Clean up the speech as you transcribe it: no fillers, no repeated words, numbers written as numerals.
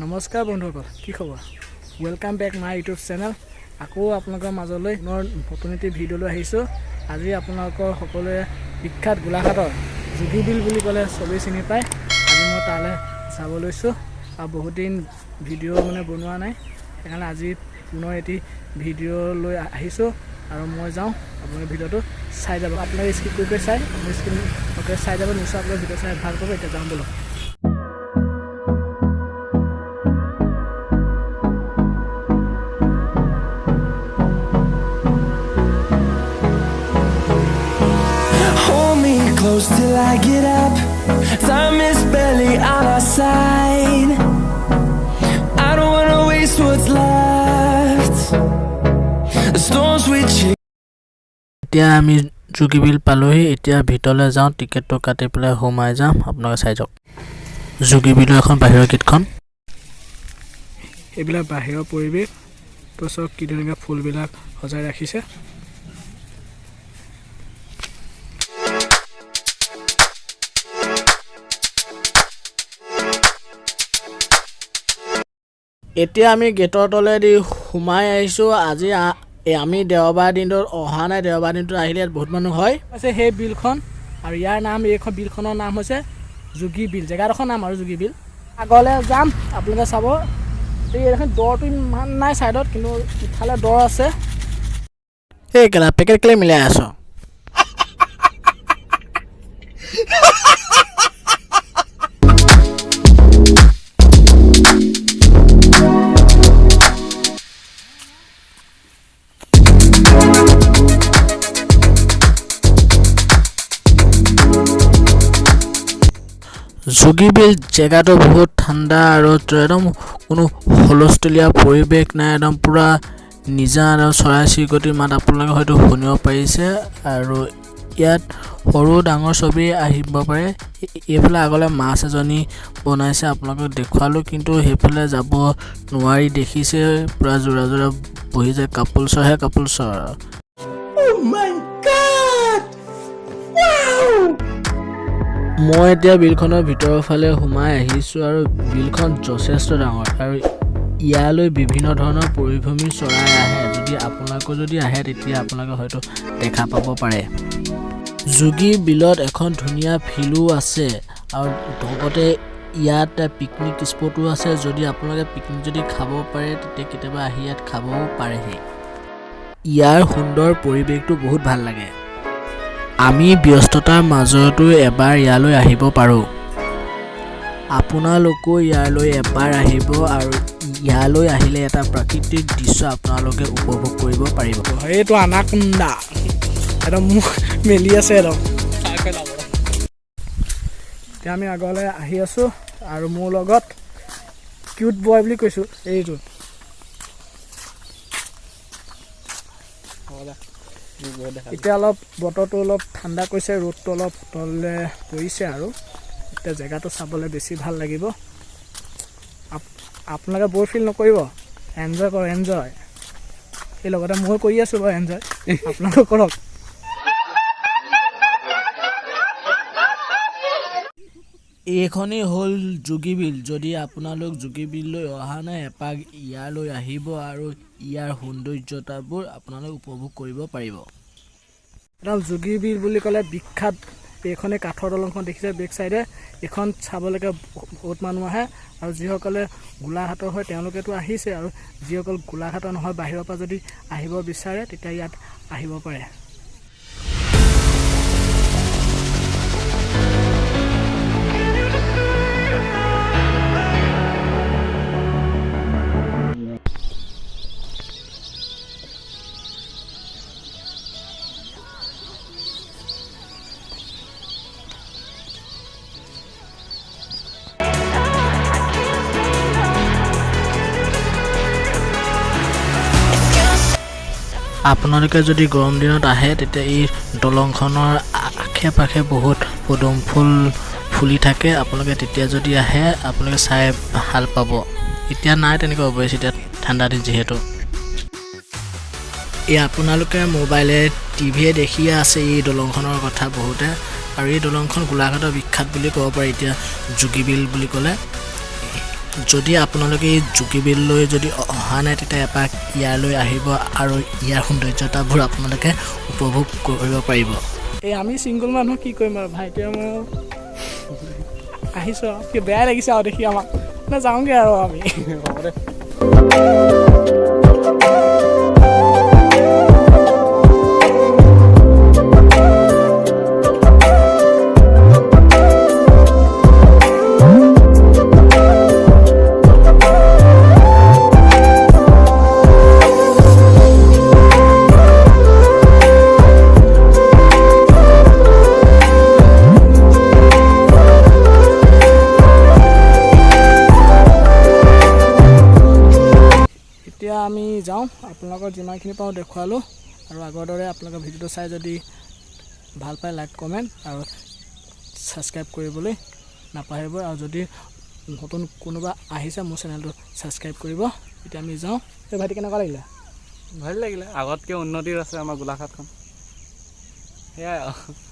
নমস্কাৰ বন্ধুসকল, কি খবৰ? Welcome back my YouTube channel. আকৌ আপোনালোকৰ মাজলৈ নতুন এটি ভিডিঅ' লৈ আহিছোঁ। আজি আপোনালোকৰ সকলোৱে বিখ্যাত গোলাঘাটৰ জুগিবিল বুলি ক'লে চবেই চিনি পায়। আজি মই তালৈ চাব লৈছোঁ আৰু বহুত দিন ভিডিঅ' বনোৱা নাই, সেইকাৰণে আজি পুনৰ এটি ভিডিঅ' লৈ আহিছোঁ আৰু মই যাওঁ। আপোনালোকে ভিডিঅ'টো চাই যাব, আপোনালোকে স্কিপ কৰি চাই চাই যাব, নিশ্চয় আপোনালোকে ভিডিঅ' চাই ভাল পাব। এতিয়া যাওঁ বলক। Close till I get up, time is barely on our side. I don't wanna waste what's left. The storms we chase. এতিয়া আমি জুগিবিল পালোহি। এতিয়া ভিতৰলৈ যাওঁ, টিকেটটো কাটি পেলাই সোমাই যাম। আপোনালোকে চাই যাওক জুগিবিলৰ এখন বাহিৰৰ গেটখন। এইবিলাক বাহিৰৰ পৰিৱেশ তো চব কি ধুনীয়াকৈ ফুলবিলাক সজাই ৰাখিছে। এতিয়া আমি গেটৰ তলেদি সোমাই আহিছোঁ। আজি আমি দেওবাৰ দিনটোত অহা নাই, দেওবাৰ দিনটোত আহিলে ইয়াত বহুত মানুহ হয়। সেই বিলখন আৰু ইয়াৰ নাম, এইখন বিলখনৰ নাম হৈছে জুগিবিল, জেগাডোখৰ নাম আৰু জুগিবিল। আগলৈ যাম, আপোনালোকে চাব। এইখন দৰটো ইমান নাই ছাইডত, কিন্তু ইফালে দৰ আছে। এই কেলা পেকেট কেলে মিলাই আছ? জুগিবিল জেগাটো বহুত ঠাণ্ডা আৰু একদম কোনো হুলস্থুলীয়া পৰিৱেশ নাই, একদম পূৰা নিজা আৰু চৰাই চিৰিকটিৰ মাত আপোনালোকে হয়তো শুনিব পাৰিছে। আৰু ইয়াত সৰু ডাঙৰ চবেই আহিব পাৰে। এইফালে আগলৈ মাছ এজনী বনাইছে, আপোনালোকক দেখুৱালোঁ, কিন্তু সেইফালে যাব নোৱাৰি। দেখিছে পূৰা যোৰা যোৰা বহি যায়, কাপোলছৰহে কাপোলছৰ। মই এতিয়া বিলখনৰ ভিতৰৰ ফালে সোমাই আহিছোঁ আৰু বিলখন যথেষ্ট ডাঙৰ আৰু ইয়ালৈ বিভিন্ন ধৰণৰ পৰিভ্ৰমী চৰাই আহে। যদি আপোনালোকে আহে তেতিয়া আপোনালোকে হয়তো দেখা পাব পাৰে। জুগিবিলত এখন ধুনীয়া ফিল্ডো আছে আৰু লগতে ইয়াত পিকনিক স্পটো আছে। যদি আপোনালোকে পিকনিক যদি খাব পাৰে তেতিয়া কেতিয়াবা আহি ইয়াত খাবও পাৰেহি। ইয়াৰ সুন্দৰ পৰিৱেশটো বহুত ভাল লাগে। আমি ব্যস্ততাৰ মাজতো এবাৰ ইয়ালৈ আহিব পাৰোঁ। আপোনালোকো ইয়ালৈ এবাৰ আহিব আৰু ইয়ালৈ আহিলে এটা প্ৰাকৃতিক দৃশ্য আপোনালোকে উপভোগ কৰিব পাৰিব। এইটো আনাকোণ্ডা একদম মুখ মেলি আছে একদম। এতিয়া আমি আগলৈ আহি আছোঁ আৰু মোৰ লগত কিউট বয় বুলি কৈছোঁ এইটো। এতিয়া অলপ বতৰটো অলপ ঠাণ্ডা কৰিছে, ৰ'দটো অলপ তললৈ পৰিছে আৰু এতিয়া জেগাটো চাবলৈ বেছি ভাল লাগিব। আপোনালোকে বৰ ফিল নকৰিব, এনজয় কৰক, এনজয়। সেই লগতে মই কৰি আছোঁ বাৰু এনজয়, আপোনালোকে কৰক। এইখনেই হ'ল জুগিবিল। যদি আপোনালোক জুগিবিললৈ অহা নাই, এপাক ইয়ালৈ আহিব আৰু ইয়াৰ সৌন্দৰ্যতাবোৰ আপোনালোক উপভোগ কৰিব পাৰিব। একদম জুগিবিল বুলি ক'লে বিখ্যাত এইখনেই কাঠৰ দলংখন দেখিছে বেক চাইডে। এইখন চাবলৈকে বহুত মানুহ আহে আৰু যিসকলে গোলাঘাটৰ হয় তেওঁলোকেতো আহিছে, আৰু যিসকল গোলাঘাটৰ নহয় বাহিৰৰ পৰা যদি আহিব বিচাৰে তেতিয়া ইয়াত আহিব পাৰে। আপোনালোকে যদি গৰম দিনত আহে তেতিয়া এই দলংখনৰ আশে পাশে বহুত পদুম ফুল ফুলি থাকে আপোনালোকে তেতিয়া যদি আহে আপোনালোকে চাই ভাল পাব এতিয়া নাই তেনেকৈ অৱশ্যে এতিয়া ঠাণ্ডা দিন যিহেতু এই আপোনালোকে মোবাইলে টিভিয়ে দেখিয়ে আছে এই দলংখনৰ কথা বহুতে আৰু এই দলংখন গোলাঘাটৰ বিখ্যাত বুলি ক'ব পাৰি এতিয়া জুগিবিল বুলি ক'লে যদি আপোনালোকে এই জুগিবিল লৈ যদি অহা নাই তেতিয়া এপাক ইয়ালৈ আহিব আৰু ইয়াৰ সৌন্দৰ্যতাবোৰ আপোনালোকে উপভোগ কৰিব পাৰিব এই আমি সিংগল মানুহ কি কৰিম আৰু ভাইটিয়ে মই আহিছোঁ আৰু কি বেয়া লাগিছে আৰু দেখি আমাক না যাওঁগৈ আৰু আমি হ'ব দে এতিয়া আমি যাওঁ আপোনালোকৰ যিমানখিনি পাওঁ দেখুৱালোঁ আৰু আগৰ দৰে আপোনালোকৰ ভিডিঅ'টো চাই যদি ভাল পায় লাইক কমেণ্ট আৰু ছাবস্ক্ৰাইব কৰিবলৈ নাপাহৰিব আৰু যদি নতুন কোনোবা আহিছে মোৰ চেনেলটো ছাবস্ক্ৰাইব কৰিব এতিয়া আমি যাওঁ এই ভাইটি কেনেকুৱা লাগিলে ভাল লাগিলে আগতকৈ উন্নতি আছে আমাৰ গোলাঘাটখন সেয়াই আৰু